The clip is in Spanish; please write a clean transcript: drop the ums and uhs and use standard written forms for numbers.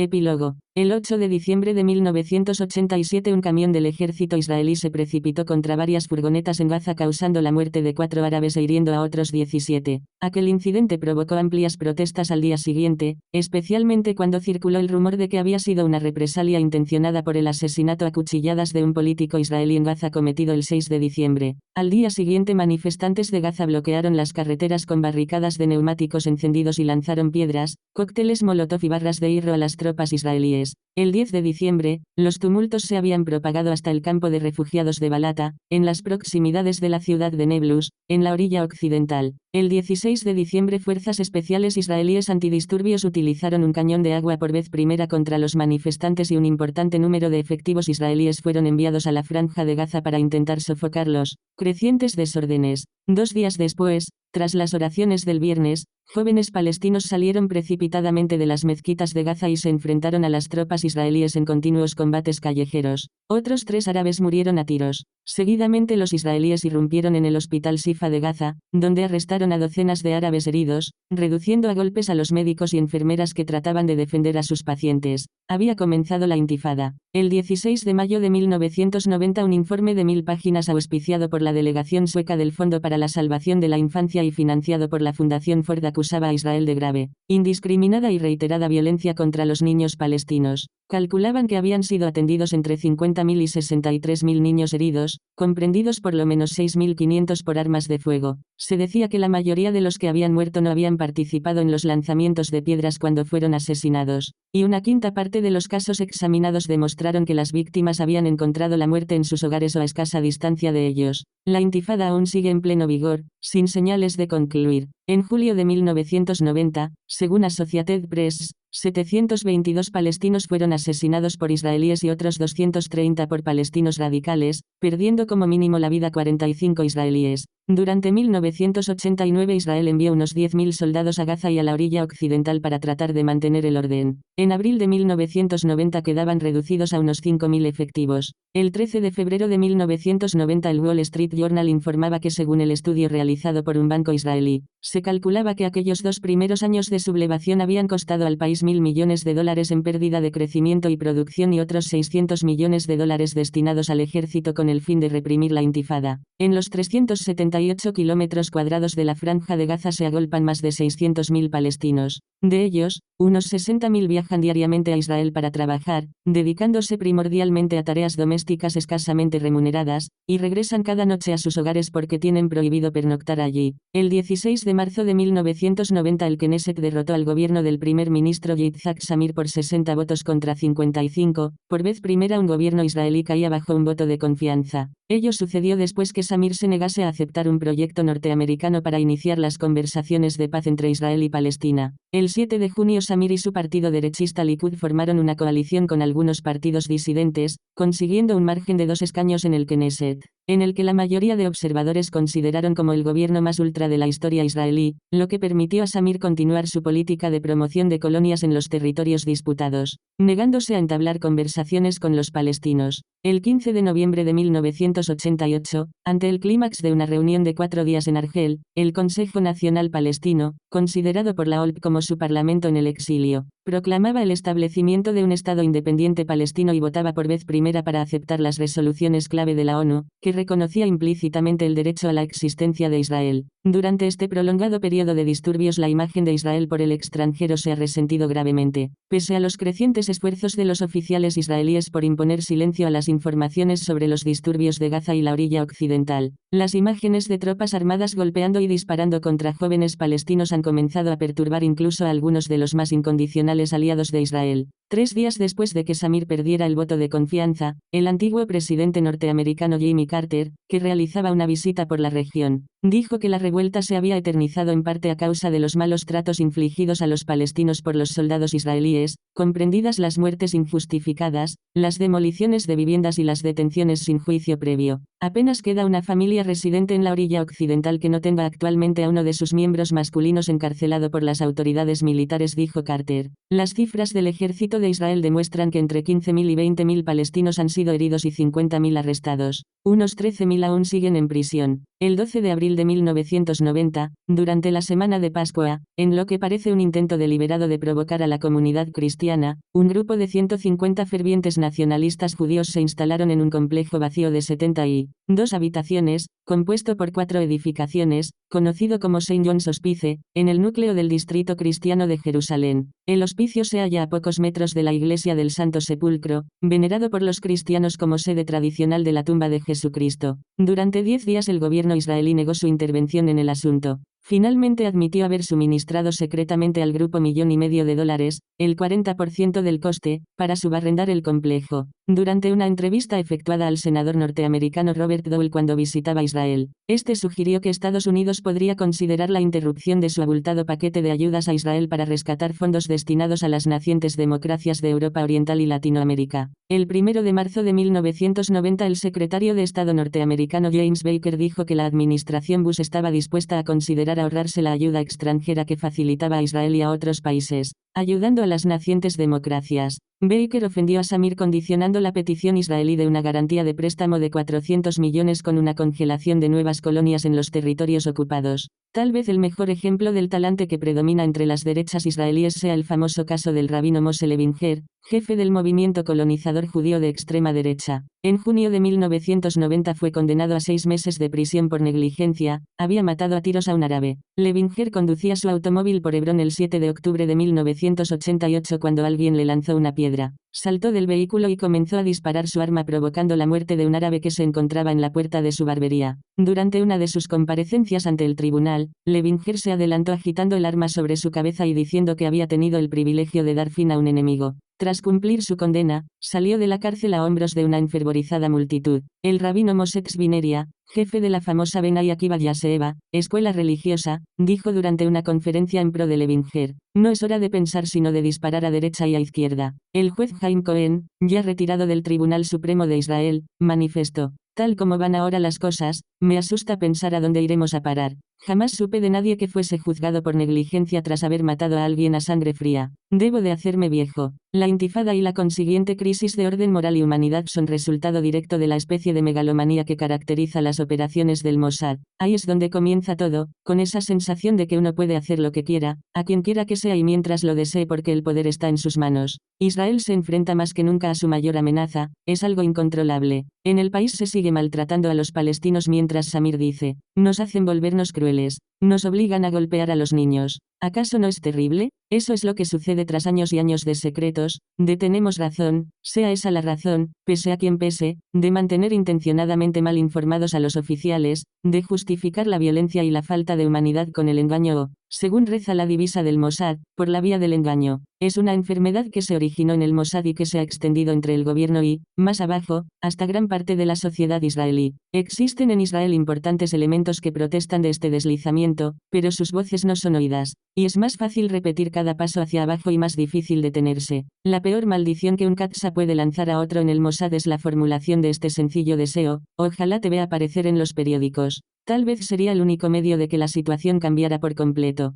Epílogo. El 8 de diciembre de 1987 un camión del ejército israelí se precipitó contra varias furgonetas en Gaza causando la muerte de 4 árabes e hiriendo a otros 17. Aquel incidente provocó amplias protestas al día siguiente, especialmente cuando circuló el rumor de que había sido una represalia intencionada por el asesinato a cuchilladas de un político israelí en Gaza cometido el 6 de diciembre. Al día siguiente manifestantes de Gaza bloquearon las carreteras con barricadas de neumáticos encendidos y lanzaron piedras, cócteles molotov y barras de hierro a las tropas israelíes. El 10 de diciembre, los tumultos se habían propagado hasta el campo de refugiados de Balata, en las proximidades de la ciudad de Nablus, en la orilla occidental. El 16 de diciembre fuerzas especiales israelíes antidisturbios utilizaron un cañón de agua por vez primera contra los manifestantes y un importante número de efectivos israelíes fueron enviados a la franja de Gaza para intentar sofocar los crecientes desórdenes. 2 días después, tras las oraciones del viernes, jóvenes palestinos salieron precipitadamente de las mezquitas de Gaza y se enfrentaron a las tropas israelíes en continuos combates callejeros. Otros 3 árabes murieron a tiros. Seguidamente los israelíes irrumpieron en el hospital Shifa de Gaza, donde arrestaron a docenas de árabes heridos, reduciendo a golpes a los médicos y enfermeras que trataban de defender a sus pacientes. Había comenzado la intifada. El 16 de mayo de 1990 un informe de 1000 páginas auspiciado por la delegación sueca del Fondo para la Salvación de la Infancia y financiado por la Fundación Ford acusaba a Israel de grave, indiscriminada y reiterada violencia contra los niños palestinos. Calculaban que habían sido atendidos entre 50.000 y 63.000 niños heridos, comprendidos por lo menos 6.500 por armas de fuego. Se decía que la mayoría de los que habían muerto no habían participado en los lanzamientos de piedras cuando fueron asesinados, y una quinta parte de los casos examinados demostraron que las víctimas habían encontrado la muerte en sus hogares o a escasa distancia de ellos. La intifada aún sigue en pleno vigor, sin señales de concluir. En julio de 1990, según Associated Press, 722 palestinos fueron asesinados por israelíes y otros 230 por palestinos radicales, perdiendo como mínimo la vida 45 israelíes. Durante 1989 Israel envió unos 10.000 soldados a Gaza y a la orilla occidental para tratar de mantener el orden. En abril de 1990 quedaban reducidos a unos 5.000 efectivos. El 13 de febrero de 1990 el Wall Street Journal informaba que según el estudio realizado por un banco israelí, se calculaba que aquellos 2 primeros años de sublevación habían costado al país $1.000 millones en pérdida de crecimiento y producción y otros $600 millones destinados al ejército con el fin de reprimir la intifada. En los 378 kilómetros cuadrados de la franja de Gaza se agolpan más de 600.000 palestinos. De ellos, unos 60.000 viajan diariamente a Israel para trabajar, dedicándose primordialmente a tareas domésticas escasamente remuneradas, y regresan cada noche a sus hogares porque tienen prohibido pernoctar allí. El 16 de marzo de 1990 el Knesset derrotó al gobierno del primer ministro Yitzhak Shamir por 60 votos contra 55, por vez primera un gobierno israelí caía bajo un voto de confianza. Ello sucedió después que Shamir se negase a aceptar un proyecto norteamericano para iniciar las conversaciones de paz entre Israel y Palestina. El 7 de junio Shamir y su partido derechista Likud formaron una coalición con algunos partidos disidentes, consiguiendo un margen de 2 escaños en el Knesset, en el que la mayoría de observadores consideraron como el gobierno más ultra de la historia israelí, lo que permitió a Shamir continuar su política de promoción de colonias en los territorios disputados, negándose a entablar conversaciones con los palestinos. El 15 de noviembre de 1988, ante el clímax de una reunión de 4 días en Argel, el Consejo Nacional Palestino, considerado por la OLP como su parlamento en el exilio, proclamaba el establecimiento de un Estado independiente palestino y votaba por vez primera para aceptar las resoluciones clave de la ONU, que reconocía implícitamente el derecho a la existencia de Israel. Durante este prolongado periodo de disturbios la imagen de Israel por el extranjero se ha resentido gravemente, pese a los crecientes esfuerzos de los oficiales israelíes por imponer silencio a las informaciones sobre los disturbios de Gaza y la orilla occidental. Las imágenes de tropas armadas golpeando y disparando contra jóvenes palestinos han comenzado a perturbar incluso a algunos de los más incondicionales aliados de Israel. 3 días después de que Shamir perdiera el voto de confianza, el antiguo presidente norteamericano Jimmy Carter, que realizaba una visita por la región, dijo que la revuelta se había eternizado en parte a causa de los malos tratos infligidos a los palestinos por los soldados israelíes, comprendidas las muertes injustificadas, las demoliciones de viviendas y las detenciones sin juicio previo. Apenas queda una familia residente en la orilla occidental que no tenga actualmente a uno de sus miembros masculinos encarcelado por las autoridades militares, dijo Carter. Las cifras del ejército ejército de Israel demuestran que entre 15.000 y 20.000 palestinos han sido heridos y 50.000 arrestados. Unos 13.000 aún siguen en prisión. El 12 de abril de 1990, durante la semana de Pascua, en lo que parece un intento deliberado de provocar a la comunidad cristiana, un grupo de 150 fervientes nacionalistas judíos se instalaron en un complejo vacío de 72 habitaciones, compuesto por 4 edificaciones, conocido como Saint John's Hospice, en el núcleo del distrito cristiano de Jerusalén. El hospicio se halla a pocos metros de la iglesia del Santo Sepulcro, venerado por los cristianos como sede tradicional de la tumba de Jesucristo. Durante 10 días el gobierno israelí negó su intervención en el asunto. Finalmente admitió haber suministrado secretamente al grupo $1,500,000, el 40% del coste, para subarrendar el complejo. Durante una entrevista efectuada al senador norteamericano Robert Dole cuando visitaba Israel, este sugirió que Estados Unidos podría considerar la interrupción de su abultado paquete de ayudas a Israel para rescatar fondos destinados a las nacientes democracias de Europa Oriental y Latinoamérica. El 1 de marzo de 1990 el secretario de Estado norteamericano James Baker dijo que la administración Bush estaba dispuesta a considerar ahorrarse la ayuda extranjera que facilitaba a Israel y a otros países, ayudando a las nacientes democracias. Baker ofendió a Samir condicionando la petición israelí de una garantía de préstamo de 400 millones con una congelación de nuevas colonias en los territorios ocupados. Tal vez el mejor ejemplo del talante que predomina entre las derechas israelíes sea el famoso caso del rabino Moshe Levinger, jefe del movimiento colonizador judío de extrema derecha. En junio de 1990 fue condenado a 6 meses de prisión por negligencia, había matado a tiros a un árabe. Levinger conducía su automóvil por Hebrón el 7 de octubre de 1988 cuando alguien le lanzó una piedra. Saltó del vehículo y comenzó a disparar su arma provocando la muerte de un árabe que se encontraba en la puerta de su barbería. Durante una de sus comparecencias ante el tribunal, Levinger se adelantó agitando el arma sobre su cabeza y diciendo que había tenido el privilegio de dar fin a un enemigo. Tras cumplir su condena, salió de la cárcel a hombros de una enfervorizada multitud. El rabino Moshe Tzvineria, jefe de la famosa Benay Akiva Yaseva, escuela religiosa, dijo durante una conferencia en pro de Levinger: "No es hora de pensar sino de disparar a derecha y a izquierda". El juez Haim Cohen, ya retirado del Tribunal Supremo de Israel, manifestó: "Tal como van ahora las cosas, me asusta pensar a dónde iremos a parar. Jamás supe de nadie que fuese juzgado por negligencia tras haber matado a alguien a sangre fría. Debo de hacerme viejo". La intifada y la consiguiente crisis de orden moral y humanidad son resultado directo de la especie de megalomanía que caracteriza las operaciones del Mossad. Ahí es donde comienza todo, con esa sensación de que uno puede hacer lo que quiera, a quien quiera que sea y mientras lo desee porque el poder está en sus manos. Israel se enfrenta más que nunca a su mayor amenaza, es algo incontrolable. En el país se sigue maltratando a los palestinos mientras Samir dice: "Nos hacen volvernos crueles, nos obligan a golpear a los niños". ¿Acaso no es terrible? Eso es lo que sucede tras años y años de secretos, de tenemos razón, sea esa la razón, pese a quien pese, de mantener intencionadamente mal informados a los oficiales, de justificar la violencia y la falta de humanidad con el engaño o, según reza la divisa del Mossad, por la vía del engaño. Es una enfermedad que se originó en el Mossad y que se ha extendido entre el gobierno y, más abajo, hasta gran parte de la sociedad israelí. Existen en Israel importantes elementos que protestan de este deslizamiento, pero sus voces no son oídas. Y es más fácil repetir cada paso hacia abajo y más difícil detenerse. La peor maldición que un Katsa puede lanzar a otro en el Mossad es la formulación de este sencillo deseo: "Ojalá te vea aparecer en los periódicos". Tal vez sería el único medio de que la situación cambiara por completo.